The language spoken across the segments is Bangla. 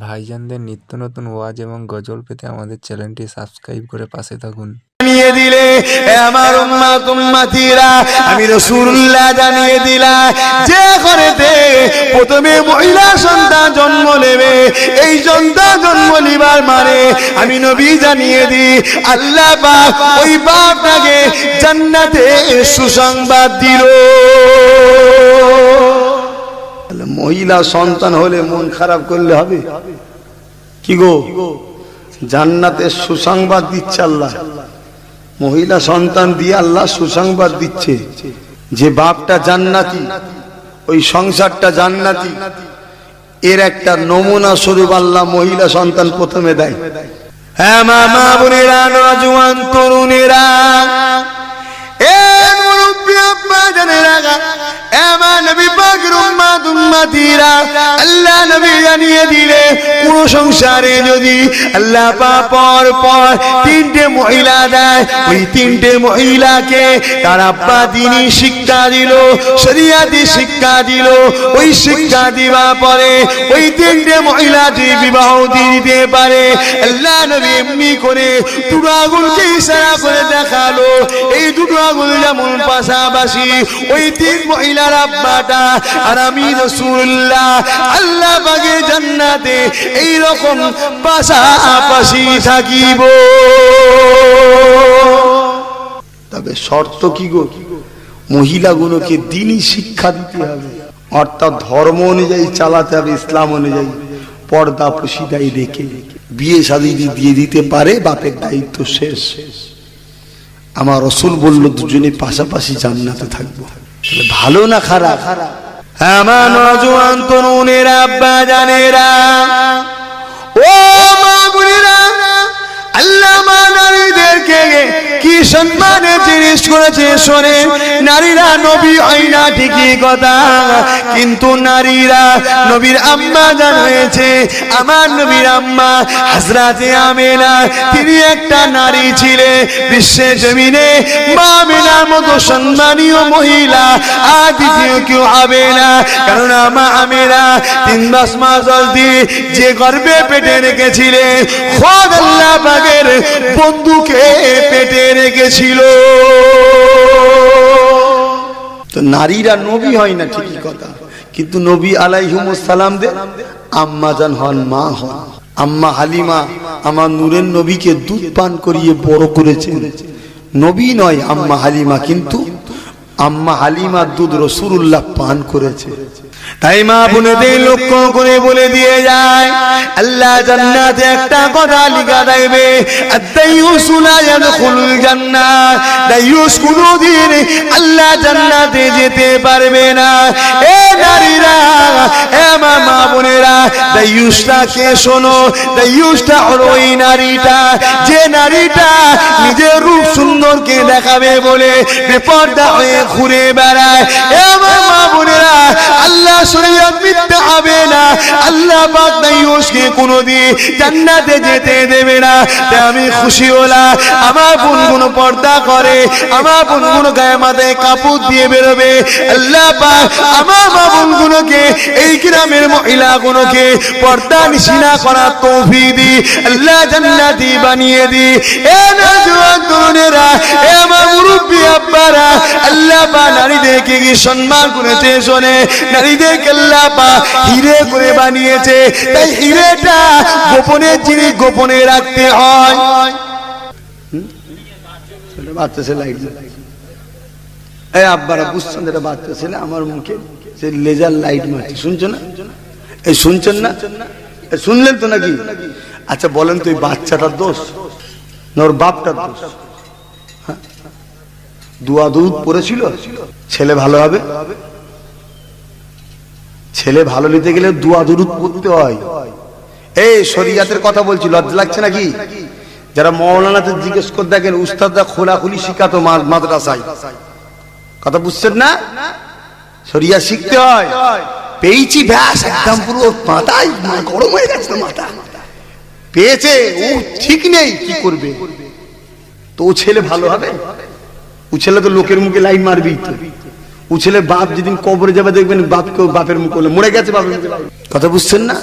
ভাইজানদের নিত্য নতুন ওয়াজ এবং গজল পেতে আমাদের চ্যানেলটি সাবস্ক্রাইব করে পাশে থাকুন। জানিয়ে দিলে আমার উম্মত উম্মতিরা, আমি রাসূলুল্লাহ জানিয়ে দিলাম, যে ঘরেতে প্রথমে মহিলা সন্তান জন্ম নেবে, এই সন্তান জন্ম নিবার মানে আমি নবী জানিয়ে দিই, আল্লাহ পাক ওই বাপটাকে জান্নাতে সুসংবাদ দিল। মহিলা সন্তান হলে মন খারাপ করলে হবে কি গো? জান্নাতের সুসংবাদ দিচ্ছে আল্লাহ, মহিলা সন্তান দিয়ে আল্লাহ সুসংবাদ দিচ্ছে যে বাপটা জান্নাতি, ওই সংসারটা জান্নাতি। এর একটা নমুনা স্বরূপ আল্লাহ মহিলা সন্তান প্রথমে দেয়। হ্যাঁ মা বোনেরা, নওজোয়ান তরুণেরা, এ মুরব্বি আব্বা জানেরা, আমার নবী পাকের উম্মত উম্মতিরা, আল্লাহ নবী জানিয়ে দিলে কোন সংসারে যদি আল্লাহ পাক পর পর তিনটে মহিলা দেয়, ওই তিনটে মহিলাকে তার আব্বা দ্বীনি শিক্ষা দিল, শরিয়াতি শিক্ষা দিল, ওই শিক্ষা দিবা পরে ওই তিনটে মহিলাটি বিবাহ দিতে পারে। আল্লাহ নবী এমনি করে দুটো আঙুলকে ইশারা করে দেখালো, এই দুটো আঙুল যেমন পাশাপাশি, ওই তিন মহিলার আব্বাটা আর আমি রাসূলুল্লাহ আল্লাহ পাকের জান্নাতে এই রকম পাশাপাশি থাকিব। তবে শর্ত কি গো? মহিলাগুলোকে দ্বীনি শিক্ষা দিতে হবে, অর্থাৎ ধর্ম অনুযায়ী চালাতে হবে, ইসলাম অনুযায়ী পর্দা প্রশিদাই রেখে বিয়ে শাদী দিয়ে দিতে পারে, বাপের দায়িত্ব শেষ। আমার রাসূল বলল দুজনে পাশাপাশি জান্নাতে থাকবো। ভালো না খারাপ? আমার নওজোয়ান তরুণেরা, আব্বা জানেরা, ও মা বোনেরা, আল্লাহ মা নারীদেরকে কি সম্মানে জিনিস করেছে শোনে। নারীরা নবী হয় না ঠিকই কথা, কিন্তু নারীরা নবীর আম্মা জান হয়েছে। আমার নবীর আম্মা হযরতে আমেনা, তিনি একটা নারী ছিলেন, বিশ্বের জমিনে মা আমেনার মতো সম্মানীয় মহিলা আর দ্বিতীয় কেউ হবে না। কারণ মা আমেনা 3 মাস অবধি যে গর্ভে পেটে রেখেছিলেন, খোদ আল্লাহ পাকের বন্ধুকে পেটে রেখেছিল। তো নারীরা নবী হয় না ঠিকই কথা, কিন্তু নবী আলাইহিমুস সালামদের আম্মা জান হন, মা হন। আম্মা হালিমা আমার নূরের নবীকে দুধ পান করিয়ে বড় করেছেন। নবী নয় আম্মা হালিমা, কিন্তু আম্মা হালিমার দুধ রাসূলুল্লাহ পান করেছে। তাই মা বোনেদের লক্ষ্য করে বলে দিয়ে যায়, আল্লাহ জান্নাতে একটা কথা লিখা দেবে, আদ-দাইয়ুসু লা ইয়াদখুলুল জান্নাহ, দাইয়ুস কোনদিন আল্লাহ জান্নাতে যেতে পারবে না। এ নারীরা, এ মা বোনেরা, দাইয়ুসটা কে শোনো? দাইয়ুসটা হলো ওই নারীটা, যে নারীটা নিজের রূপ সুন্দরকে দেখাবে বলে বেপরদা হয়ে ঘুরে বেড়ায়। এ মা বোনেরা, আল্লাহ শরীয়ত মিথ্যা হবে না, আল্লাহ পাক দাইয়ুসকে কোনদিন জান্নাতে যেতে দেবে না। তাই আমি খুশি হলাম আমার বোনগুলো পর্দা করে, আমার বোনগুলো গায়ে মাথায় কাপড় দিয়ে বেরোবে। আল্লাহ পাক আমার মা বোনগুলোকে, এই গ্রামের মহিলাগুলোকে পর্দা নিশিনা করার তৌফিক দি, আল্লাহ জান্নাতি বানিয়ে দি। এ নওজোয়ান তরুণেরা, এ আমার মুরব্বি আব্বারা, আল্লাহ পাক নারীদেরকে কি সম্মান করেছে শোনে। নারীদেরকে আল্লাহ পাক হিরে করে বানিয়েছে, তাই হিরেটা গোপনের জিনিস গোপনে রাখতে হয়। বাচ্চা ছেলে, এই আব্বারা বুঝছেন, এটা বাচ্চা ছেলে আমার মুখে সে লেজার লাইট মারছে, শুনছো না? এই শুনছেন না? শুনলেন তো নাকি? আচ্ছা বলেন তো, এই বাচ্চাটার দোষ না ওর বাপটার দোষ? দুয়া দুধ পড়েছিল, ছেলে ভালো হবে। ছেলে ভালো নিতে গেলে দুয়া দুরুদ পড়তে হয়। এই শরিয়াতের কথা বলছি, লজ্জা লাগছে নাকি? যারা মাওলানাতে জিজ্ঞেস করে দেখেন, উস্তাদরা খোলাখুলি শিখাতো মাদ্রাসায়, কথা বুঝছেন না? শরিয়া শিখতে হয়। পেয়েছি ব্যাস, একদম পুরো মাথায় গরম হয়ে গেছে, মাথা পেয়েছে, ও ঠিক নেই, কি করবে? তো ও ছেলে ভালো হবে? ও ছেলে তো লোকের মুখে লাইন মারবি, তো ও ছেলে বাপ যেদিন কবরে যাবে দেখবেন বাপের মুখ হলে মরে গেছে বাপের মুখে। কথা বুঝছেন না?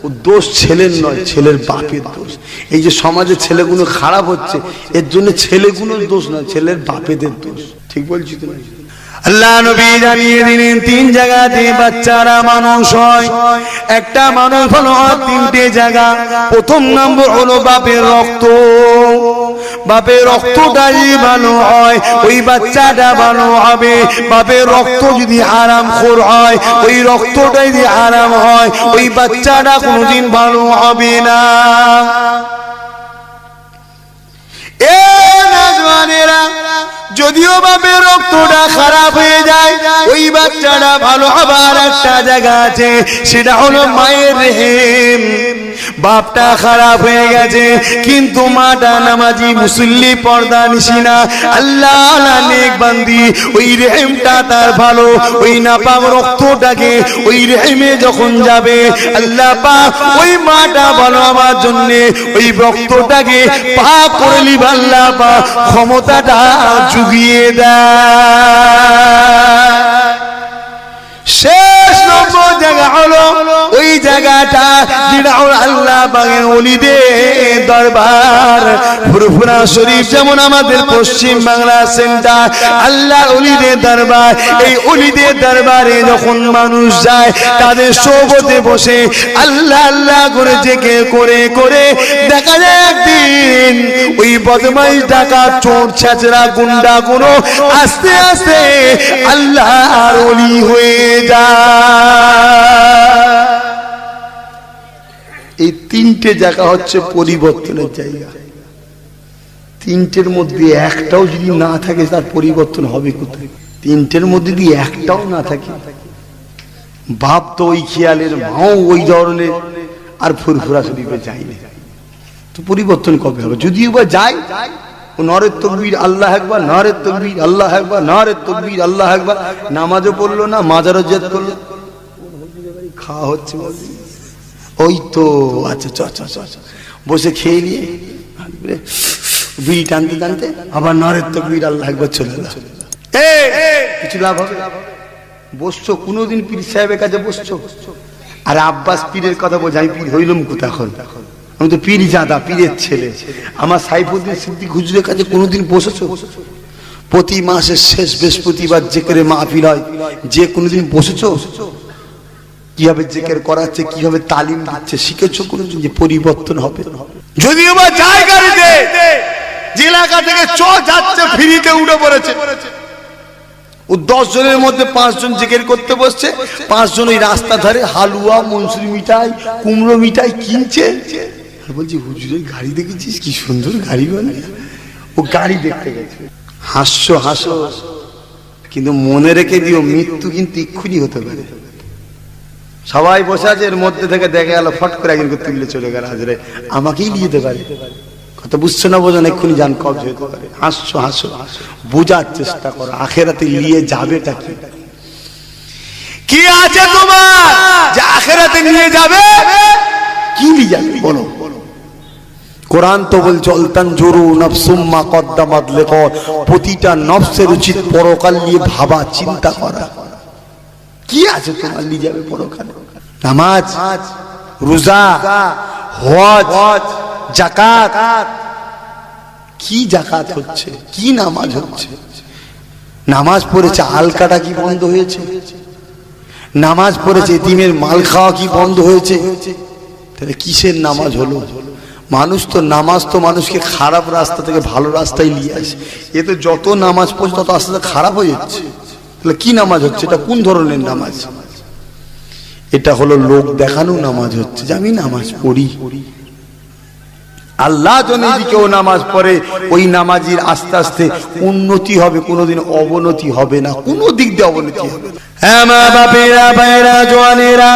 ও দোষ ছেলের নয়, ছেলের বাপের দোষ। এই যে সমাজে ছেলেগুলো খারাপ হচ্ছে, এর জন্য ছেলেগুলোর দোষ নয়, ছেলের বাপেদের দোষ। ঠিক বলছি তো? আল্লাহ নবী জানিয়ে দিলেন তিন জায়গাতে বাচ্চারা মানুষ হয়। একটা মানুষ হলো তিনটে জায়গা। প্রথম নম্বর হলো বাপের রক্ত। বাপের রক্তটাই ভালো হয় ওই বাচ্চাটা ভালো হবে। বাপের রক্ত যদি হারামখোর হয়, ওই রক্তটাই যদি হারাম হয়, ওই বাচ্চাটা কোনোদিন ভালো হবে না। যদিও বাপের রক্তটা খারাপ হয়ে যায়, ওই বাচ্চাটা ভালো হবার একটা জায়গা আছে, সেটা হলো মায়ের রেহেম। বাপটা খারাপ হয়ে গেছে কিন্তু মাটা নামাজি মুসল্লি পর্দা নিশিনা আল্লাহ নেক বান্দি, ওই রেহেমটা তার ভালো। ওই নাপাক রক্তটাকে ওই রেহেমে যখন যাবে, আল্লাহ পাক ওই মাটা ভালো হবার জন্য ওই রক্তটাকে পাক করে নিবে। আল্লাহ পাক ক্ষমতাটা জুগিয়ে দেয়। শেষ নম্বর জায়গা হলো ওই জায়গাটা যেটা হলো আল্লাহ পাকের ওলিদের দরবার। ফুরফুরা শরীফ যেমন আমাদের পশ্চিম বাংলা সেন্টার, আল্লাহর ওলিদের দরবার। এই ওলিদের দরবারে যখন মানুষ যায়, তাদের সোবতে বসে আল্লাহ আল্লাহ করে জেগে করে করে দেখা যায় একদিন ওই বদমাইশ ডাকাত চোর ছেঁচড়া গুন্ডা গুলো আস্তে আস্তে আল্লাহর ওলি হয়ে এই তিনটে জায়গা হচ্ছে পরিবর্তনের জায়গা। তিনটের মধ্যে একটাও যদি না থাকে, তার পরিবর্তন হবে কোথায়? তিনটের মধ্যে যদি একটাও না থাকে, বাপ তো ওই খেয়ালের, মাও ওই ধরনের, আর ফুরফুরা শরীফে যায়নি, তো পরিবর্তন কবে হবে? যদিও বা যায়, নারে তাকবীর আল্লাহ আকবার, নারে তাকবীর আল্লাহ আকবার, নারে তাকবীর আল্লাহ আকবার, নামাজও পড়লো না, মাজারও জিয়ারত করলো, খাওয়া হচ্ছে ওই তো। আচ্ছা বসে খেয়ে নিয়ে বিড়ি টানতে টানতে আবার নারে তাকবীর আল্লাহ আকবার চলে এলো। কিছু লাভ হবে? বসছো কোনোদিন পীর সাহেবের কাছে বসছো? আর আব্বাস পীরের কথা বলছে, আমি পীর হইলাম কোথা? এখন আমি তো পীর জাদা, পীরের ছেলে। আমার সাইফুদ্দিন সিদ্দিক হুজুরের কাছে কোনোদিন বসেছো? প্রতি মাসের শেষ বৃহস্পতিবার জিকিরের মাহফিল হয়, যে কোনোদিন বসেছো? কিভাবে জিকির করাচ্ছে, কিভাবে তালিম দিচ্ছে শিখেছো কোনোদিন? যে পরিবর্তন হবে। যদিও বা যায় গাড়িতে, যে এলাকা থেকে যাচ্ছে ফ্রিতে উঠে পড়েছে, ও 10 জনের মধ্যে 5 জন জিকির করতে বসছে, 5 জন ওই রাস্তা ধারে হালুয়া, মনসুরি মিঠাই, কুমড়ো মিঠাই কিনছে। বলছি হুজুরের গাড়ি দেখেছিস, কি সুন্দর গাড়ি বানায়। ও গাড়ি দেখতে গেছে। হাসছো হাসো, কিন্তু মনে রেখে দিও মৃত্যু কিন্তু এক্ষুনি হতে পারে। সবাই বসে আছে, এর মধ্যে থেকে দেখা গেল ফট করে একজনকে তুললে চলে গেল, হাজরে আমাকেই নিয়ে যেতে পারে। কথা বুঝছো না বোঝো না? এক্ষুনি জান কবজ হতে পারে। হাসছো হাসো, বোঝার চেষ্টা করো আখেরাতে নিয়ে যাবেটা কি? কি আছে তোমার যে আখেরাতে নিয়ে যাবে? কি নিয়ে যাবে বলো? কোরআন তো বলছে অলতানজুরু নাফসুম মা কদ্দামাত লিকাত, প্রতিটা নফসের উচিত পরকাল নিয়ে ভাবা, চিন্তা করা। কি আছে তোমার নিয়ে যাবে পরকালে? নামাজ, রোজা, হজ, যাকাত। কি যাকাত হচ্ছে, কি নামাজ হচ্ছে? নামাজ পড়েছে আলকাটা কি বন্ধ হয়েছে? নামাজ পড়েছে এতিমের মাল খাওয়া কি বন্ধ হয়েছে? তাহলে কিসের নামাজ হলো? মানুষ তো নামাজ তো মানুষকে খারাপ রাস্তা থেকে ভালো রাস্তায় নিয়ে আসে। এ তো যত নামাজ পড়ছে তত আস্তে আস্তে খারাপ হয়ে যাচ্ছে। তাহলে কি নামাজ হচ্ছে? এটা কোন ধরনের নামাজ? এটা হলো লোক দেখানো নামাজ হচ্ছে, যে আমি নামাজ পড়ি। আল্লাহ যদি কেউ নামাজ পড়ে, ওই নামাজির আস্তে আস্তে উন্নতি হবে, কোনোদিন অবনতি হবে না, কোনো দিক দিয়ে অবনতি হবে না। হ্যাঁ মা বাপেরা, ভাইরা, জওয়ানেরা,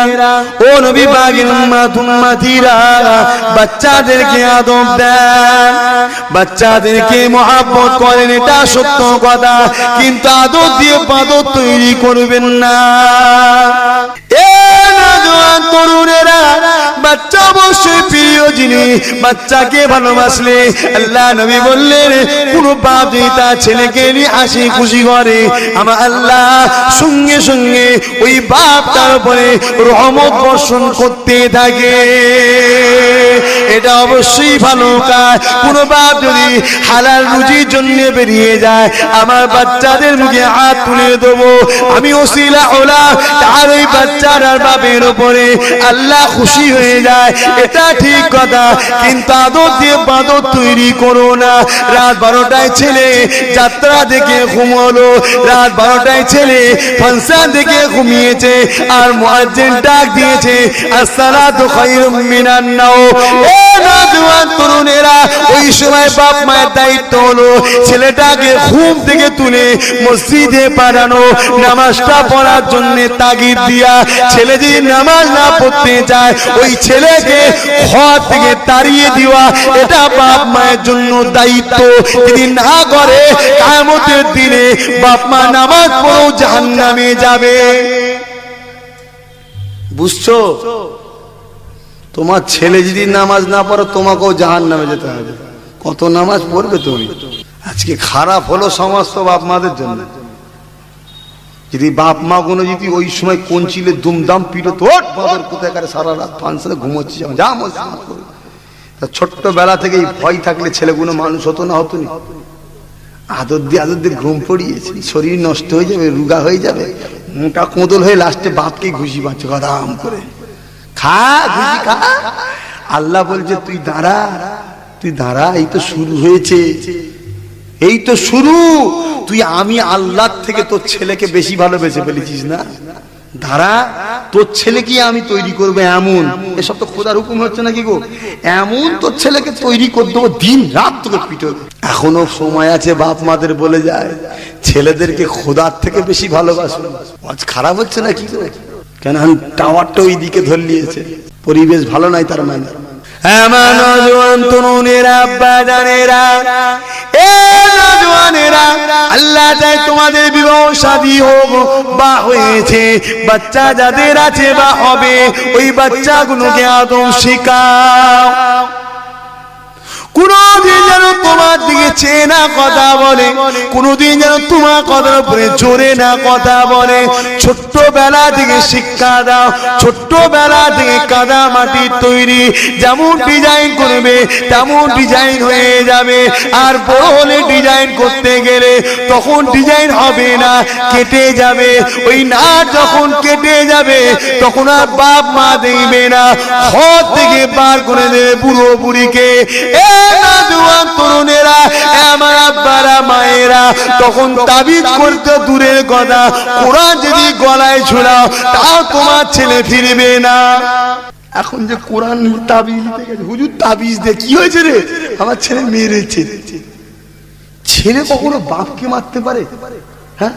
ও নবী পাকের উম্মত উম্মতিরা, বাচ্চাদেরকে আদব দেন, বাচ্চাদেরকে মহব্বত করেন, এটা সত্য কথা, কিন্তু আদব দিয়ে পাদব তৈরি করবেন না। এ নওজোয়ান তরুণেরা, বাচ্চা অবশ্যই প্রিয়, যিনি বাচ্চাকে ভালোবাসলে আল্লাহ নবী বললেন কোন বাপ যদি তার ছেলেকে নিয়ে হাসি খুশি করে আমার আল্লাহ সঙ্গে সঙ্গে ওই বাপ তার উপরে রহমত বর্ষণ করতে থাকে। এটা অবশ্যই ভালো কাজ। কোন বাপ যদি হালাল রুজির জন্য বেরিয়ে যায় আমার বাচ্চাদের মুখে হাত তুলে দেবো আমি ওসিলা হলাম তার ওই বাচ্চার আর বাপের উপরে আল্লাহ খুশি হয়ে যায়। এটা ঠিক কথা, কিন্তু আদর দিয়ে বাদর তৈরি করো না। রাত 12টায় ছেলে যাত্রা দেখে ঘুমোলো, রাত 12টায় ছেলে ফাংশন দেখে ঘুমিয়েছে আর মুয়াজ্জিন ডাক দিয়েছে আসসালাতু খায়রুম মিনান নাওম। এ নওজোয়ান তরুণেরা ওই সময় বাপ মায়ের দায়িত্ব হলো ছেলেটাকে ঘুম থেকে তুলে মসজিদে পাঠানো, নামাজটা পড়ার জন্য তাগিদ দিয়া। ছেলে যদি নামাজ না পড়তে চায় ওই ছেলেকে ঘর থেকে তাড়িয়ে দেওয়া, এটা বাপ মায়ের জন্য দায়িত্ব। যদি না করে কিয়ামতের দিনে বাপ মা নামাজ পড়েও জাহান্নামে যাবে। বুঝছো? তোমার ছেলে যদি নামাজ না পড়ে তোমাকেও জাহান্নামে যেতে হবে। কত নামাজ পড়বে তুমি? আজকে খারাপ হলো সমস্ত বাপ মাদের জন্য। যদি বাপ মা গুলো যদি ওই সময় কোন ছিলে দুমদাম পিটো তোর বাবার কোথায় করে সারা রাত ফাংশনে ঘুমোচ্ছি যা মসজিদ করে, তা ছোট্ট বেলা থেকেই ভয় থাকলে ছেলেগুলো মানুষ হতো না? হতো না? আদর দিয়ে ঘুম পড়িয়েছে, শরীর নষ্ট হয়ে যাবে, রুগা হয়ে যাবে, মোটা কোঁদল হয়ে লাস্টে বাপকে ঘুষি পাচ্ছে গদাম করে। খা ঘুষি খা। আল্লাহ বলছে তুই দাঁড়া, তুই দাঁড়া, এই তো শুরু হয়েছে, এই তো শুরু। তুই আমি আল্লাহ থেকে তোর ছেলেকে বেশি ভালোবেসে ফেলেছিস না? দাঁড়া, তোর ছেলেকে আমি তৈরি করবো এমন, এসব তো খোদার হুকুম হচ্ছে নাকি গো? এমন তোর ছেলেকে তৈরি করে দেবো দিন রাত তোকে পিটো। এখনো সময় আছে বাপ মাদের বলে যায় ছেলেদেরকে খোদার থেকে বেশি ভালোবাসো। আজ খারাপ হচ্ছে না কি করে? কেন টাওয়ারটা ওই দিকে ধরলিয়েছে, পরিবেশ ভালো নাই তার মানে। আমার নওজোয়ান তরুণেরা আব্বা জানেরা, এ নওজোয়ানেরা, আল্লাহ চাই তোমাদের বিবাহ শাদী হোক বা হয়েছে, বাচ্চা যাদের আছে বা হবে ওই বাচ্চাগুলোকে আদব শেখাও। কোনদিন যেন তোমার দিকে চেয়ে না কথা বলে, কোনদিন যেন তোমার কথার উপরে জোরে না কথা বলে। ছোট্টবেলা থেকে শিক্ষা দাও, ছোট্টবেলা থেকে কাদা মাটির তৈরি, যেমন ডিজাইন করবে তেমন ডিজাইন হয়ে যাবে। আর বড় হলে ডিজাইন করতে গেলে তখন ডিজাইন হবে না, কেটে যাবে। ওই নাট যখন কেটে যাবে তখন আর বাপ মা দেখবে না, ঘর থেকে বার করে দেবে বুড়ো বুড়িকে। নওজোয়ান তরুণেরা, আমার আব্বারা মায়েরা, তখন তাবিজ করতে দূরের কথা, কোরআন যদি গলায় ঝুলাও তাও তোমার ছেলে ফিরবে না। এখন যে কোরআন তাবিজ হুজুর তাবিজ দে, কি হয়েছে রে? আমার ছেলে মেরেছে। ছেলে কখনো বাপকে মারতে পারে? হ্যাঁ,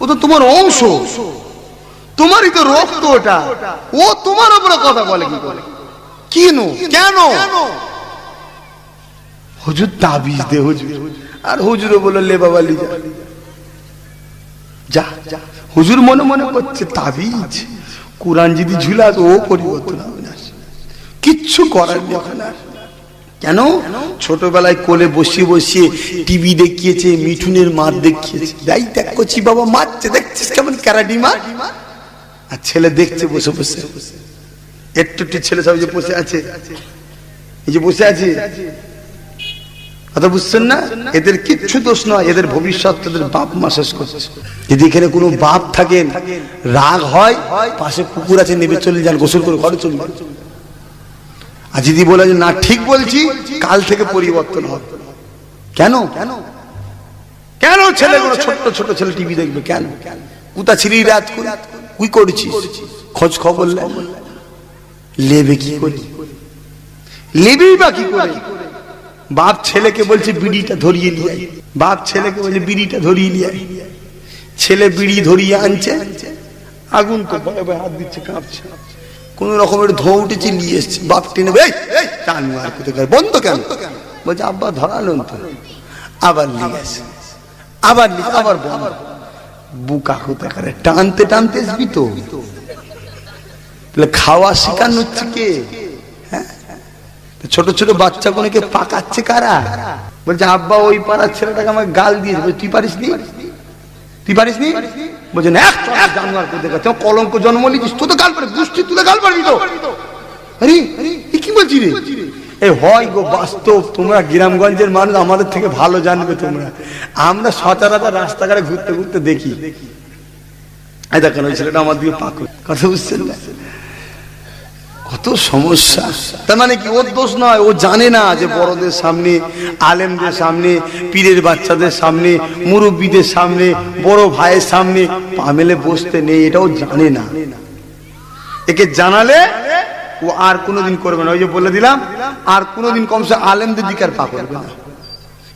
ও তো তোমার অংশ, তোমারই তো রক্ত ওটা, ও তোমার উপরে কথা বলে কি করে? কেন কেন? হুজুর তাবিজ দে হুজুর। আর হুজুরও বলল লে বাবা লি যা যা। হুজুর মনে মনে করছে তাবিজ, কোরআন যদি ঝুলা তো ও পরিবর্তন হবে না, কিচ্ছু করার নেই। কেন? ছোটবেলায় কোলে বসিয়ে বসিয়ে টিভি দেখিয়েছে, মিঠুনের মার দেখিয়েছে, যাই দেখ করছি বাবা মারছে, দেখছিস কেমন ক্যারাটি মার। আর ছেলে দেখছে বসে বসে, একটু ছেলে সব যে বসে আছে, এই যে বসে আছে, কথা বুঝছেন না? এদের কিচ্ছু দোষ নয়, এদের ভবিষ্যৎ তাদের বাপ মা শেষ করছে। যদি এখানে কোনো বাপ থাকেন রাগ হয়, পাশে পুকুর আছে নেবে চলে যান, গোসল করে ঘরে চলে যান। আর যদি বলে যে না ঠিক বলছি, কাল থেকে পরিবর্তন হবে। কেন কেন কেন ছেলেগুলো ছোট্ট ছোট ছেলে টিভি দেখবে কেন? কোথা ছিলি রাত করে তুই করছিস? খোঁজ খবর লেবে কি করে? লেবেই বা কি করে? বাপ ছেলেকে বলছে বিড়িটা ধরিয়ে নিয়ে আয়, বাপ ছেলেকে বলছে বিড়িটা ধরিয়ে নিয়ে আয়। ছেলে বিড়ি ধরিয়ে আনছে, আগুন তো ভয়ে ভয়ে হাত দিচ্ছে, কাঁপছে, কোন রকমের ধোঁ উঠেছে, নিয়ে এসছে। বাপ টেনে বন্ধ কেন? বলছে আব্বা ধরালেন তো। আবার নিয়ে আসে, আবার আবার বন্ধ। বুকা কোথায় করে টানতে টানতে আসবি তো। খাওয়া শিখানো হচ্ছে কে? হ্যাঁ, ছোট ছোট বাচ্চা কোনকে পাকাচ্ছে কারা? বলছে আব্বা ওই পাড়ার ছেলেটাকে আমাকে গাল দিয়েছে। তুই পারিস নি? তুই পারিস নি? বলছে না জানোয়ার কোথায় গেছে, কলঙ্ক জন্ম লিখিস, তো গাল পারবি, দুষ্টি তুলে গাল পারবি তো। আরে কি বলছি রে? এই হয় গো বাস্তব, তোমরা গ্রামগঞ্জের মানুষ আমাদের থেকে ভালো জানবে তোমরা। আমরা সচরাচর রাস্তাঘাটে ঘুরতে ঘুরতে দেখি, এই দেখেন ওই ছেলেটা আমার দিকে পাক, কথা বুঝছেন না? কত সমস্যা। তার মানে কি ওর দোষ নয়, ও জানে না যে বড়দের সামনে, আলেমদের সামনে, পীরের বাচ্চাদের সামনে, মুরব্বীদের সামনে, বড় ভাইয়ের সামনে পা মেলে বসতে নেই, এটাও জানে না। একে জানালে ও আর কোনোদিন করবে না। ওই যে বলে দিলাম, আর কোনোদিন কমসে আলেমদের দিকে আর পা করবে না।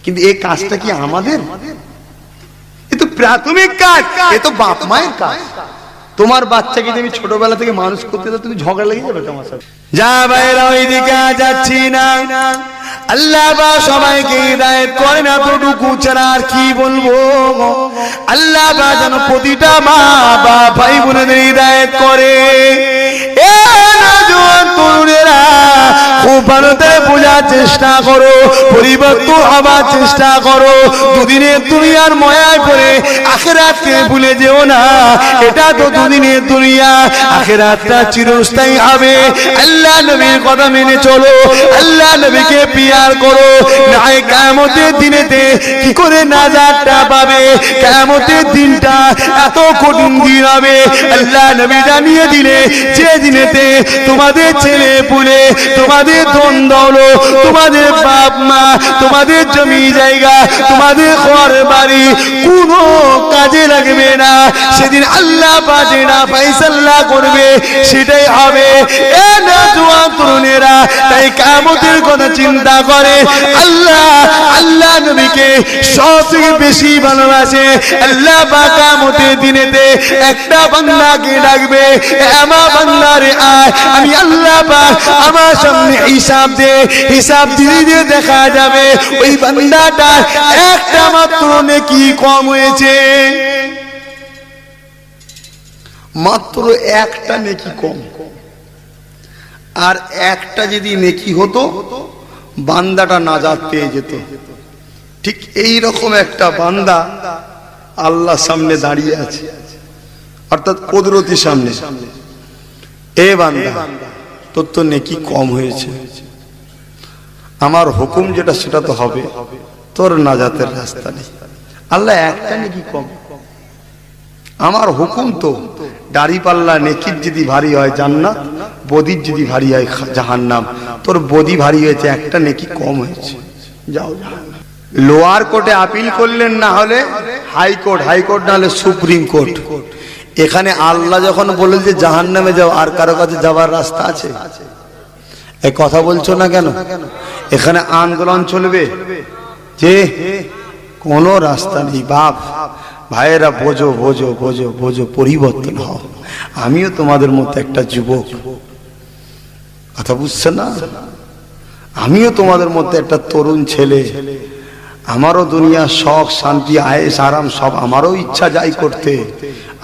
কিন্তু এই কাজটা কি আমাদের? এ তো প্রাথমিক কাজ, এ তো বাপ মায়ের কাজ। তোমার বাচ্চাকে যদি আমি ছোটবেলা থেকে মানুষ করতে তো তুমি ঝগড়া লেগে যাবে তোমার সাথে। যা বাইরে ওইদিকে যাচ্ছি না, আল্লাহ বা সবাইকে হিদায়াত করেন, এতটুকু ছাড়া আর কি বলবো। আল্লাহ বা যেন প্রতিটা মা বা ভাই বোনেদের হিদায়াত করে। এ নওজোয়ান তরুণেরা খুব ভালোতে বোঝার চেষ্টা করো, পরিবর্তন হবার চেষ্টা করো। দুদিনের দুনিয়ার মায়ায় পড়ে আখিরাতকে ভুলে যেও না। এটা তো দুদিনের দুনিয়া, আখিরাতটা চিরস্থায়ী হবে। আল্লাহ নবীর কথা মেনে চলো, আল্লাহ নবীকে পিয়ার করো। নাই কিয়ামতের দিনেতে কি করে নাজাতটা পাবে? কিয়ামতের দিনটা এত কঠিন দিন হবে। আল্লাহ নবী জানিয়ে দিলে যে দিনেতে তোমাদের ছেলে পুলে, তোমাদের ধন দৌলত, তোমাদের বাপ মা, তোমাদের জমি জায়গা, তোমাদের ঘর বাড়ি কোনো কাজে লাগবে না। সেদিন আল্লাহ পাশে না ফয়সালা করবে, সেটাই হবে। এ নওজোয়ান তরুণেরা তাই কিয়ামতের কথা চিন্তা করে। আল্লাহ নবীকে সবথেকে বেশি ভালোবাসে। আল্লাহ পাক কিয়ামতের দিনেতে একটা বান্দাকে ডাকবে, আমার বান্দারে আয়, আমি আল্লাহ পাক আমার সামনে হিসাব দে। হিসাব দিলে দেখা যাবে ওই বান্দাটা একটা মাত্র নেকি কম হয়েছে, মাত্র একটা নেকি কম। আর একটা যদি নেকি হতো বান্দাটা নাজাত পেয়ে যেত। ঠিক এই রকম একটা বান্দা আল্লাহর সামনে দাঁড়িয়ে আছে, অর্থাৎ কুদরতের সামনে। এ বান্দা তোর তো নেকি কম হয়েছে, আমার হুকুম যেটা সেটা তো হবে, তোর নাজাতের রাস্তা নেই। আল্লাহ একটা নেকি কম, আমার হুকুম তো দাড়ি পাল্লা নেকির যদি ভারী হয় জান্নাত, বদির যদি ভারী হয় জাহান্নাম। তোর বদি ভারী হয়েছে, একটা নেকি কম হয়েছে, যাও। লোয়ার কোর্টে আপিল করলেন, না হলে হাইকোর্ট, হাইকোর্ট না হলে সুপ্রিম কোর্ট। এখানে আল্লাহ যখন বলে যে জাহান্নামে যাও, আর কারো কাছে যাওয়ার রাস্তা আছে? এই কথা বলছো না কেন? এখানে আন্দোলন চলবে যে কোনো রাস্তা নেই। বাপ ভাইয়েরা বোঝো বোঝো বোঝো বোঝো, পরিবর্তন হও। আমিও তোমাদের মতো একটা যুবক, কথা বুঝছে না? আমিও তোমাদের মতো একটা তরুণ ছেলে। আমারও দুনিয়া শখ শান্তি আয়েশ আরাম সব আমারও ইচ্ছা যাই করতে।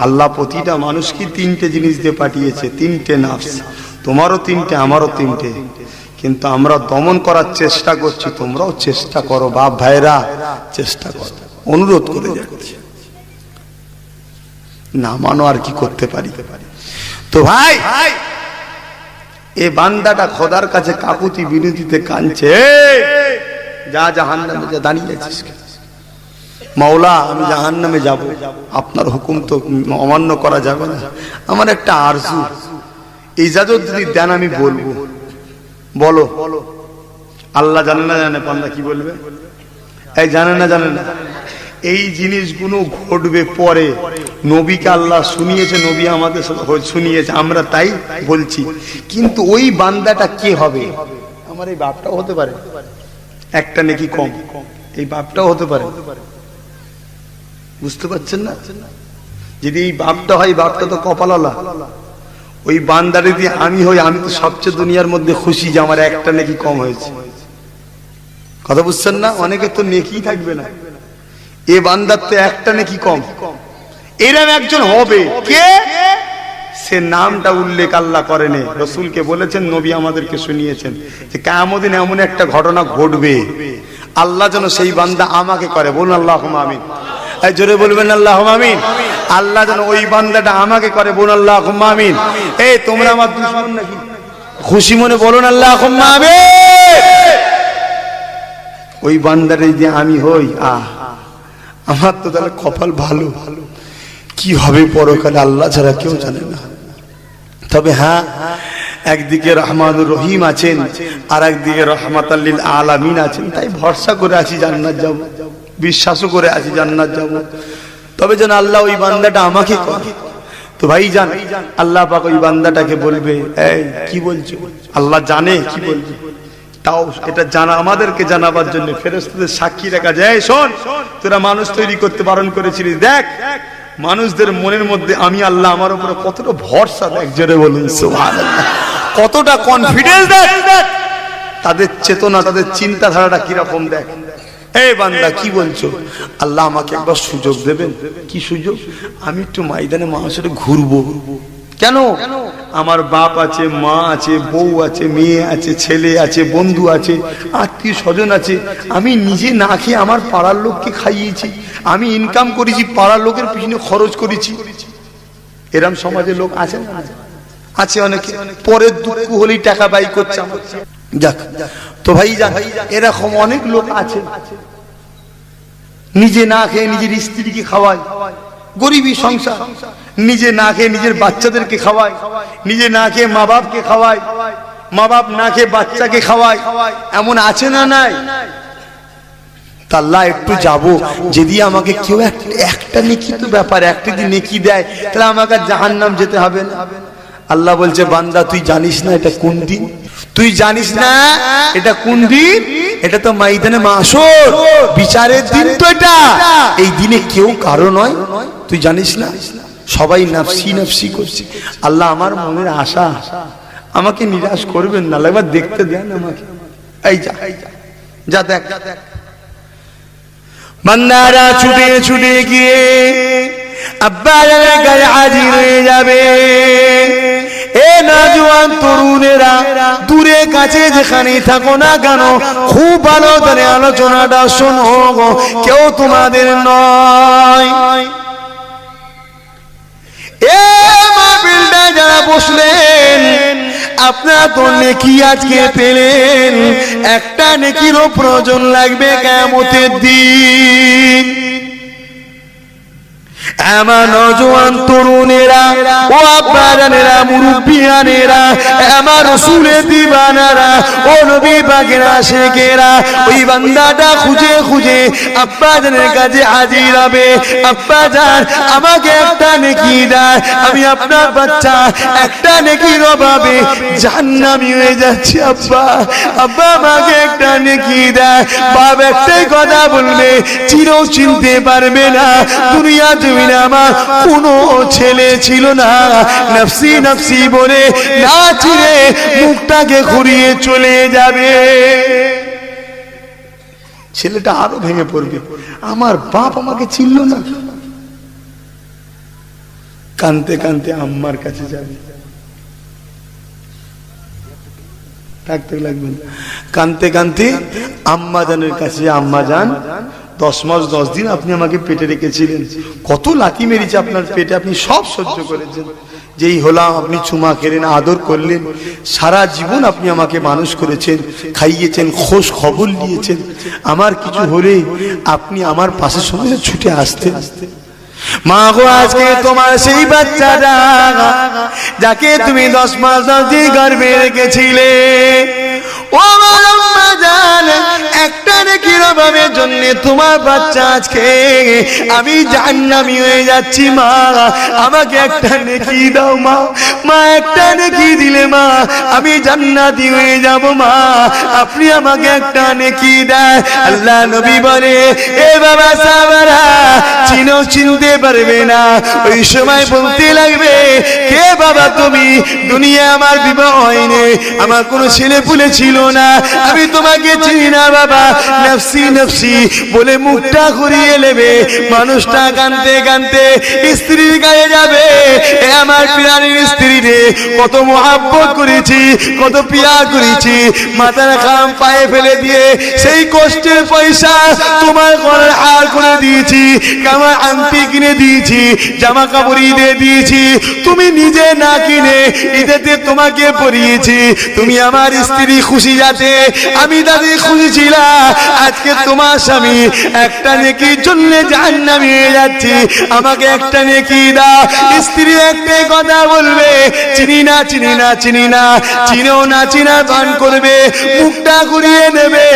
আল্লাহ প্রতিটা মানুষকে তিনটে জিনিস দিয়ে পাঠিয়েছে, তিনটে নাফস। তোমারও তিনটে, আমারও তিনটে, কিন্তু আমরা দমন করার চেষ্টা করছি। তোমরাও চেষ্টা করো বাপ ভাইরা, চেষ্টা করো, অনুরোধ করে যাচ্ছি। না মানো আর কি করতে পারি? তো ভাই এ বান্দাটা খোদার কাছে কাকুতি বিনতিতে কাঁদছে, যা জাহান্নামে যা, দাঁড়িয়ে আছিস মাওলা? আমি জাহান্নামে যাব, আপনার হুকুম তো অমান্য করা যাবে না। আমার একটা আরজু, ইজাজত যদি দেন আমি বলবো। বলো। আল্লাহ জানে না জানে বান্দা কি বলবে? এই জানে না জানে না, এই জিনিসগুলো ঘটবে পরে। নবীকে আল্লাহ শুনিয়েছে, নবী আমাদের শুনিয়েছে, আমরা তাই বলছি। কিন্তু ওই বান্দাটা কে হবে? আমার এই বাপটাও হতে পারে, একটা নেকি কম, এই বাপটাও হতে পারে। বুঝতে পারছেন না? যদি এই বাপটা হয়, বাপটা তো কপালওয়ালা। ওই বান্দারে যদি আমি হই, আমি তো সবচেয়ে দুনিয়ার মধ্যে খুশি যে আমার একটা নেকি কম হয়েছে। কথা বুঝছেন না? অনেকে তো নেকি থাকবে না, এ বান্দার তো একটা নেকি কম। এরম একজন হবে কে? সে নামটা উল্লেখ আল্লাহ করেনি, রসুলকে বলেছেন, নবী আমাদেরকে শুনিয়েছেন যে কিয়ামত দিন এমন একটা ঘটনা ঘটবে, আল্লাহ যেন সেই বান্দা আমাকে করে। বলুন আল্লাহুম্মা আমিন। এই জোরে বলবেন আল্লাহুম্মা আমিন। আল্লাহ যেন ওই বান্দাটা আমাকে করে। বলুন আল্লাহুম্মা আমিন। এই তোমরা আমার দুশমন নাকি? খুশি মনে বলুন আল্লাহুম্মা আমিন। ওই বান্দারে যে আমি হই, আমার তো তাহলে কপাল ভালো। কি হবে পরকালে আল্লাহ ছাড়া কেউ জানে না। তবে হ্যাঁ, একদিকে রহমানুর রহিম আছেন, আর একদিকে রহমাতাল লিল আলামিন আছেন। তাই ভরসা করে আছি জান্নাত যাব, বিশ্বাসও করে আছি জান্নাত যাব। তবে যেন আল্লাহ ওই বান্দাটা আমাকে করে। তো ভাই জান, আল্লাহ পাক ওই বান্দাটাকে বলবে, এই কি বলছো? আল্লাহ জানে কি বলবে, তাও এটা জানা আমাদেরকে জানাবার জন্য ফেরেশতাদের সাক্ষী রাখা যায়। শোন, তোরা মানুষ তৈরি করতে বারণ করেছিলি, দেখ মানুষদের মনের মধ্যে আমি আল্লাহ আমার উপরে কতটা ভরসা, দেখ জোরে বলুন সুবহানাল্লাহ, কতটা কনফিডেন্স দেখ, তাদের চেতনা, তাদের চিন্তাধারাটা কিরকম দেখ। এই বান্দা কি বলছো? আল্লাহ আমাকে একবার সুযোগ দেবেন। কি সুযোগ? আমি একটু ময়দানে মানুষের ঘুরবো। কেন? আমার বাপ আছে, মা আছে, বউ আছে, মেয়ে আছে, ছেলে আছে, বন্ধু আছে, আত্মীয় স্বজন আছে। আমি নিজে না খেয়ে আমার পাড়ার লোককে খাইয়েছি, আমি ইনকাম করেছি, পাড়ার লোকের পিছনে খরচ করেছি। এরম সমাজে লোক আছে না? আছে অনেকে, পরের দুঃখ হলেই টাকা ব্যয় করছে আমার। যাক, তো ভাই যাক, এরকম অনেক লোক আছে নিজে না খেয়ে নিজের স্ত্রীকে খাওয়ায়, গরিবী সংসার, নিজে না খেয়ে নিজের বাচ্চাদেরকে খাওয়ায়, নিজে না খেয়ে মা বাপকে খাওয়ায়, মা বাপ না খেয়ে বাচ্চাকে খাওয়ায়। এমন আছে না নাই? আল্লাহ একটু যাব, যদি আমাকে কেউ একটা নেকি তো ব্যাপার, একটা যদি নেকি দেয় তাহলে আমাকে জাহান্নাম যেতে হবে না। আল্লাহ বলছে, বান্দা তুই জানিস না এটা কোন দিন? তুই জানিস না এটা কোন দিন? এটা তো ময়দানে মাশর, বিচারের দিন। তো এটা এই দিনে কেউ কারো নয়, তুই জানিস না? সবাই নাফসি নাফসি করছে। আল্লাহ আমার মনের আশা, আমাকে নিরাশ করবেন না, একবার দেখতে দেন আমাকে। এই যা যা দেখ। বান্দারা ছুটে ছুটে গিয়ে আব্বার গায়ে হাজির হয়ে যাবে। এ নওজোয়ান তরুণেরা, দূরে কাছে যেখানে থাকো না কেন, খুব ভালো করে আলোচনাটা শোনো, কেউ তোমাদের নয়। এ মাহফিলটা যারা বসলেন, আপনারা তো নেকি আজকে পেলেন, একটা নেকিরও প্রয়োজন লাগবে কিয়ামতের দিন। আমার নওজোয়ান তরুণেরা, ও আব্বাজানেরা, মুরব্বিয়ানেরা, আমার রাসূলের দিওয়ানারা, ও নবী পাকের আশিকেরা, ওই বান্দাটা খুঁজে খুঁজে আব্বাজানের কাছে হাজির হবে। আব্বাজান আমাকে একটা নেকি দাও, আমি আপনার বাচ্চা, একটা নেকির অভাবে জাহান্নামী হয়ে যাচ্ছি। আব্বা, আব্বা আমাকে একটা নেকি দাও। বাবা একটাই কথা বলবে, চিরও চিনতে পারবে না, দুনিয়া জমিনে আমার কোনো ছেলে ছিল না, নফসি নফসি বলে না চিনে মুখটাকে ঘুরিয়ে চলে যাবে। ছেলেটা আরো ভেঙে পড়বে, আমার বাপ আমাকে চিনল না। কানতে কানতে আম্মার কাছে যাবে, থাকতে লাগবেন। কানতে কানতে আম্মা জানের কাছে, আম্মা জান 10 মাস 10 দিন আপনি আমাকে পেটে রেখেছিলেন, কত লাথি মেরেছে আপনার পেটে, আপনি সব সহ্য করেছেন। যেই হলাম আপনি চুমা খেলেন, আদর করলেন, সারা জীবন আপনি আমাকে মানুষ করেছেন, খাইয়েছেন, খোঁজ খবর নিয়েছেন। আমার কিছু হলে আপনি আমার পাশে সঙ্গে ছুটে আসতেন। মা গো, আজকে তোমার সেই বাচ্চাটা যাকে তুমি 10 মাস 10 দিন গর্ভে রেখেছিলে, ও আমার আম্মা জান, একটা নেকির অভাবের জন্য তোমার বাচ্চা আজকে আমি জাহান্নামী হয়ে যাচ্ছি। মা আমাকে একটা নেকি দাও মা, মা একটা নেকি দিলে মা আমি জান্নাতি হয়ে যাব। মা আপনি আমাকে একটা নেকি দেন। আল্লাহ নবী বলে, এ বাবা সাহাবারা চিনো চিনতে পারবে না, ওই সময় বলতে লাগবে, কে বাবা তুমি? দুনিয়া আমার বিবাহ হয়নি, আমার কোনো ছেলে পুলে ছিল না, আমি তোমাকে চিনি না বাবা, নফসি নফসি নফসি বলে মুখটা ঘুরিয়ে নেবে। মানুষটা কাঁদতে কাঁদতে স্ত্রীর গায়ে যাবে, এ আমার প্রাণীর স্ত্রী রে, কত মহাব্বত করেছি, কত পিয়া করেছি, মাথার ঘাম পায়ে ফেলে দিয়ে সেই কষ্টের পয়সা তোমার গলার হার করে দিয়েছি, কামার আংটি কিনে দিয়েছি, জামা কাপড় ঈদে দিয়েছি, তুমি নিজে না কিনে ঈদেতে তোমাকে পরিয়েছি। তুমি আমার স্ত্রী খুশি যাতে আমি তাদের খুশি ছিলাম। আজকে তোমার স্বামী একটা নেকির জন্য জাহান্নামে যাচ্ছে, আমাকে একটা নেকি দাও। স্ত্রী একটাই কথা বলবে, চিনি না চিনি না চিনি না, চিনেও না চিনা পান করবে, মুখটা ঘুরিয়ে নেবে,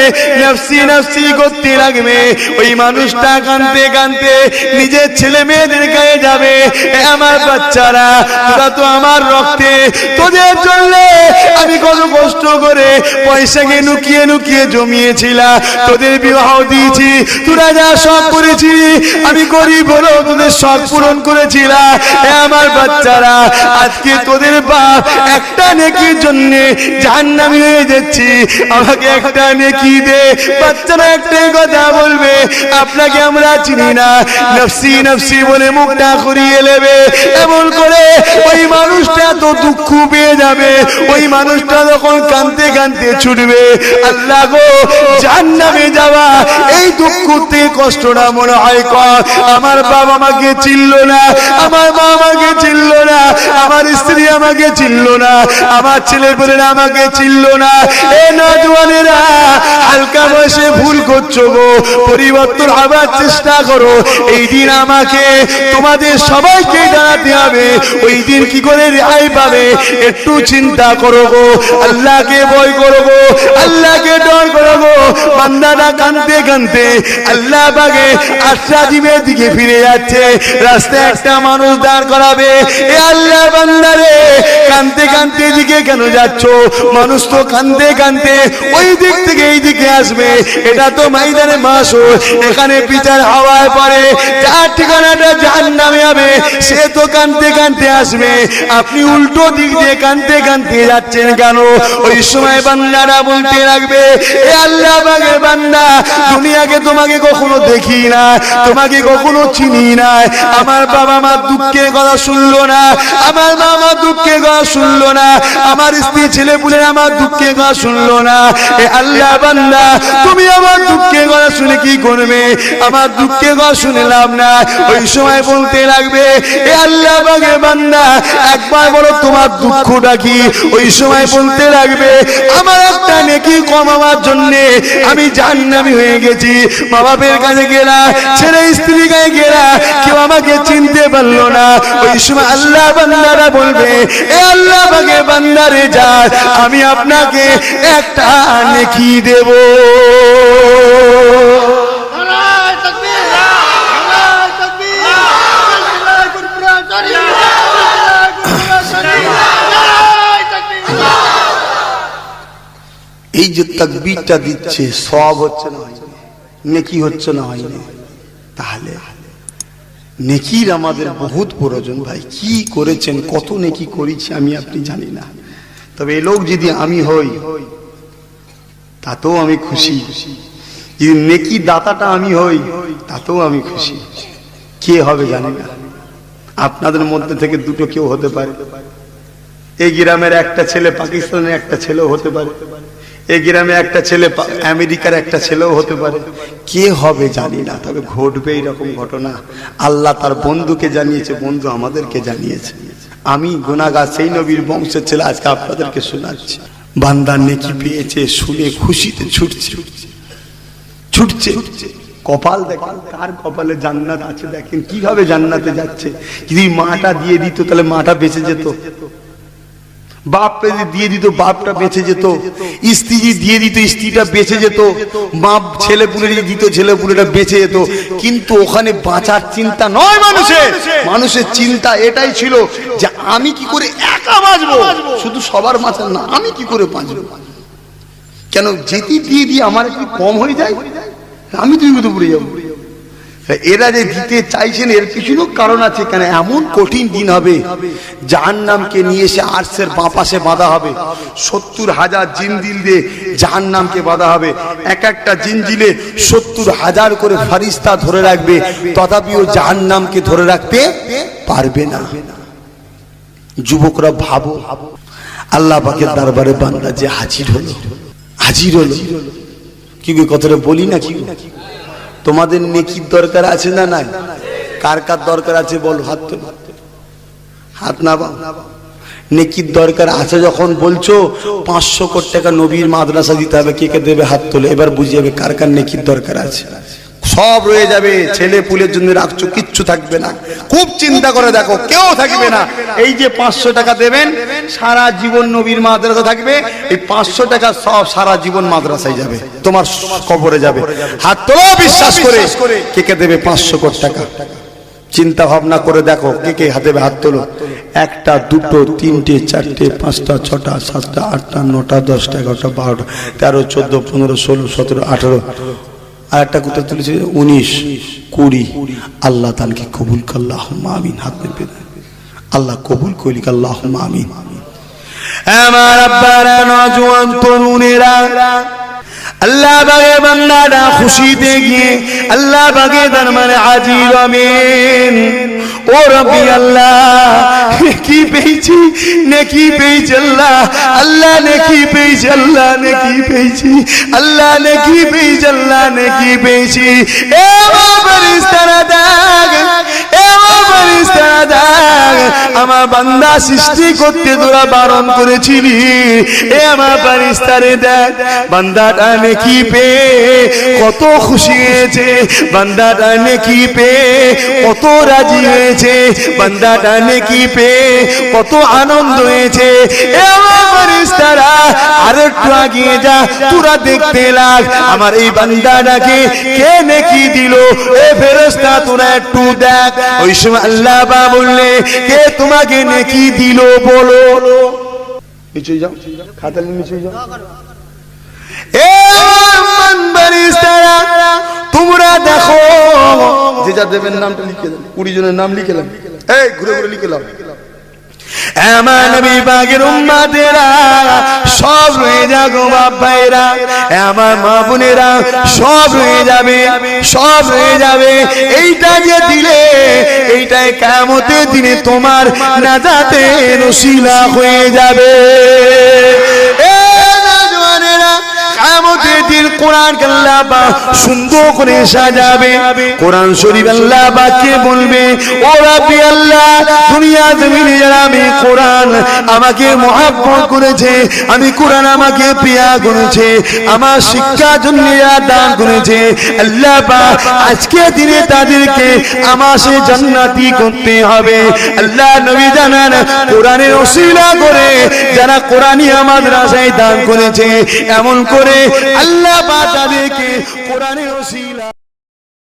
নফসি নফসি করতে লাগবে। ওই মানুষটা কাঁদতে কাঁদতে নিজের ছেলে মেয়েদের গায়ে যাবে, এ আমার বাচ্চারা, তোরা তো আমার রক্তে, তোদের জন্য আমি কত কষ্ট করে পয়সাকে লুকিয়ে লুকিয়ে জমিয়েছিলাম, তোদের বিবাহ দিয়েছি, তোরা যা শখ করেছি, আমি গরিব হলেও তোদের শখ পূরণ করেছিলাম। এ আমার বাচ্চারা, আজকে তোদের বাপ একটা নেকির জন্য জাহান্নামী হয়ে যাচ্ছি, আমাকে একটা নেকি দে। বাচ্চারা একটাই কথা বলবে, আপনাকে আমরা চিনি না, নফসি নফসি বলে মুখটা ঘুরিয়ে নেবে। এমন করে ওই মানুষটা তো দুঃখ পেয়ে যাবে, ওই মানুষটা যখন কাঁদতে কাঁদতে ছুটবে, আল্লাহ গো জাহান্নামে যাওয়া এই দুঃখ থেকে কষ্টটা মনে হয় কম। আমার বাবা আমাকে চিনল না, আমার মা আমাকে চিনল না, আমার স্ত্রী আমাকে চিনল না, আমার ছেলে পেলেরা আমাকে চিনল না। এ নওজওয়ানেরা, হালকা বয়সে ভুল করছো গো, পরিবর্তন হবার চেষ্টা করো। এই দিন আমাকে তোমাদের সবাইকে দাঁড়াতে হবে, ওই দিন কি করে রেহাই পাবে একটু চিন্তা করো গো। আল্লাহকে ভয় করো গো, আল্লাহকে ডর করো গো। বান্দাটা কাঁদতে কাঁদতে আল্লাহ পাকে আশ্রাজিমের দিকে ফিরে যাচ্ছে, রাস্তায় একটা মানুষ দাঁড় করাবে, এ আল্লাহ বান্দারে কাঁদতে কাঁদতে দিকে কেন যাচ্ছ? মানুষ তো কাঁদতে কাঁদতে ওই দিক থেকে এই দিকে আসবে, এটা তো ময়দানে মাসুর, এখানে বিচার হাওয়ায় পড়ে, যার ঠিকানাটা জাহান্নামে হবে সে তো কাঁদতে কাঁদতে আসবে, আপনি উল্টো দিক দিয়ে কাঁদতে কাঁদতে যাচ্ছেন কেন? ওই সময় বান্দারা বলতে লাগবে, এ আল্লাহ পাকের বান্দা, দুনিয়াকে তোমাকে কখনো দেখি না, তোমাকে কখনো চিনি না, আমার বাবা মা দুঃখের কথা শুনলো না, আমার মা মা দুঃখের কথা শুনলো না, আমার স্ত্রী ছেলে পুলে আমার দুঃখের কথা শুনলো না। এ আল্লাহ বান্দা, তুমি আমার দুঃখের কথা শুনে কি করবে? আমার দুঃখের কথা শুনে লাভ না। ওই সময় বলতে লাগবে, এ আল্লাহ পাকের বান্দা, একবার বলো তোমার দুঃখটা কি? ওই সময় বলতে লাগবে, আমার একটা নেকি কমাবার জন্য আমি জাহান্নামী হয়ে গেছি, মা বাপের কাছে গেলা, ছেলে স্ত্রীর কাছে গেলা, কেউ আমাকে চিনতে পারলো না। ওই সময় আল্লাহ বান্দারা বলবে, এ আল্লাহ পাকের বান্দারে যা, আমি আপনাকে একটা নেকি দেব। এই যে তাকবীরটা দিচ্ছে, সওয়াব হচ্ছে না হয়নি, নেকি হচ্ছে না হয়নি, তাহলে নেকির আমাদের বহুত প্রয়োজন। ভাই কি করেছেন, কত নেকি করেছি আমি আপনি জানি না, তবে এই লোক যদি আমি হই তাতেও আমি খুশি, যদি নেকি দাতাটা আমি হই তাতেও আমি খুশি। কে হবে জানি না, আপনাদের মধ্যে থেকে দুটো কেউ হতে পারে, এই গ্রামের একটা ছেলে পাকিস্তানের একটা ছেলেও হতে পারে, এই গ্রামে একটা ছেলে আমেরিকার একটা ছেলেও হতে পারে, কে হবে জানি না, তবে ঘটবে এরকম ঘটনা। আল্লাহ তার বন্ধুকে জানিয়েছে, বন্ধু আমাদেরকে জানিয়েছে। আমি গুনাহগার সেই নবীর বংশের ছেলে আজকে আপনাদেরকে শোনাচ্ছি। বান্দা নেকি পেয়েছে শুনে খুশিতে ছুটছে ছুটছে, কপাল দেখেন কার কপালে জান্নাত আছে, দেখেন কিভাবে জান্নাতে যাচ্ছে। যদি মাটা দিয়ে দিত তাহলে মাটা বেঁচে যেত, বাপ দিয়ে দিত বাপটা বেঁচে যেত, স্ত্রী দিয়ে দিত স্ত্রীটা বেঁচে যেত, মা ছেলে পুলে দিত ছেলে পুলেটা বেঁচে যেত। কিন্তু ওখানে বাঁচার চিন্তা নয় মানুষের, মানুষের চিন্তা এটাই ছিল যে আমি কি করে একা বাঁচবো, শুধু সবার বাঁচার না, আমি কি করে বাঁচবো। কেন যেটি দিয়ে দিয়ে আমার একটু কম হয়ে যায়, আমি তুই বিপদে পড়ে যাবো। এরা যে দিতে চাইছেন এর পিছনেও কারণ আছে। কেন এমন কঠিন দিন হবে, জাহান্নামকে নিয়ে এসে আরশের বাঁ পাশে বাঁধা হবে, 70,000 জিনজিল দিয়ে জাহান্নামকে বাঁধা হবে। এক একটা জিনজিলে 70,000 করে ফারিস্তা ধরে রাখবে, তথাপিও জাহান্নামকে ধরে রাখতে পারবে না। যুবকরা ভাবো, আল্লাহ পাকের দরবারে বান্দা যে হাজির হলো, কি কথাটা বলি না কি? তোমাদের নেকির দরকার আছে না নাই? কার কার দরকার আছে বল, হাত তোলো, হাত না বাও। নেকির দরকার আছে যখন বলছো 500 কোটি টাকা নবীর মাদ্রাসা দিতে হবে, কে কে দেবে হাত তোলে। এবার বুঝে যাবে কার কার নেকির দরকার আছে। সব রয়ে যাবে, ছেলে পুলের জন্য রাখছো, কিচ্ছু থাকবে না। খুব চিন্তা করে দেখো, কেউ থাকবে না। এই যে 500 টাকা দেবেন, সারা জীবন নবীর মাদ্রাসা থাকবে। এই 500 টাকা সব সারা জীবন মাদ্রাসায় যাবে, তোমার কবরে যাবে। হাত তোলো বিশ্বাস করে, কে কে দেবে 500 কোটি টাকা? চিন্তা ভাবনা করে দেখো কে কে হাতে হাত তোলো। 1টা 2টো 3টে 4টে 5টা 6টা 7টা 8টা 9টা 10টা 11টা 12টা 13 14 15 16 17 18 আর একটা কোথায় তুলেছে 19 20। আল্লাহ তাআলাকে কবুল কর, আল্লাহুম্মা আমিন। হাত মেপে আল্লাহ কবুল করিক, আল্লাহুম্মা আমিন। আমার আব্বারা নওজোয়ান তরুণেরা, আল্লাহ বাগে বান্দারা খুশিতে গিয়ে আল্লাহ বাগে দরবারে হাজির হবেন। ও রব্বি আল্লাহ, নেকি পেয়েছি, নেকি পেয়েছি আল্লাহ, আল্লাহ নেকি পেয়েছি, আল্লাহ নেকি পেয়েছি, আল্লাহ নেকি পেয়েছি, আল্লাহ নেকি পেয়েছি। এ ফেরেশতারা দেখ, এ ফেরেশতারা দেখ, আমার বান্দা সৃষ্টি করতে তোরা বারণ করেছিলি। এ আমার ফেরেশতারে দেখ, বান্দাটা নেকি পেয়ে কত খুশি হয়েছে, বান্দাটা নেকি পেয়ে কত রাজি হয়েছে, বান্দাটা নেকি পেয়ে কত আনন্দ হয়েছে। এ আমার ফেরেশতারা আর একটু এগিয়ে যা, তোরা দেখতে লাগ আমার এই বান্দাটাকে কে নেকি দিল। এ ফেরেশতা তোরা একটু দেখ। ওই সময় আল্লাহ বা বললে, কে তোমাকে নেকি দিল বলো। নিচে যাও, খাতা নিয়ে নিচে যাও। তোমরা দেখো, যে যা দেবেন নামটা লিখে দেন, 20 জনের নাম লিখে দেন, এই ঘুরে ঘুরে লিখে দাও। আমার নবী পাকের উম্মতেরা সব রয়ে যাগো, বাপ ভাইরা, আমার মা বোনেরা সব রয়ে যাবে, সব রয়ে যাবে। এইটা যে দিলে, এইটাই কিয়ামতের দিনে তোমার নাজাতের ওসিলা হয়ে যাবে। কিয়ামতের দিন কোরআনকে আল্লাহ পাক সুন্দর করে সাজাবে। কোরআন শরীফ আল্লাহ পাককে বলবে, ও রাব্বি আল্লাহ, দুনিয়া জমিনে যারা আমি কোরআন আমাকে মহব্বত করেছে, আমি কোরআন আমাকে প্রিয় করেছে, আমার শিক্ষার জন্য দান করেছে, আল্লাহ পাক আজকে দিনে তাদেরকে আমার সে জান্নাতি করতে হবে। আল্লাহ নবী জানান, কোরআনের ওসিলা করে যারা কোরআনিয়া মাদ্রাসায় দান করেছে, এমন করে আল্লাহ পাক তাদেরকে কোরআনের ওসিলা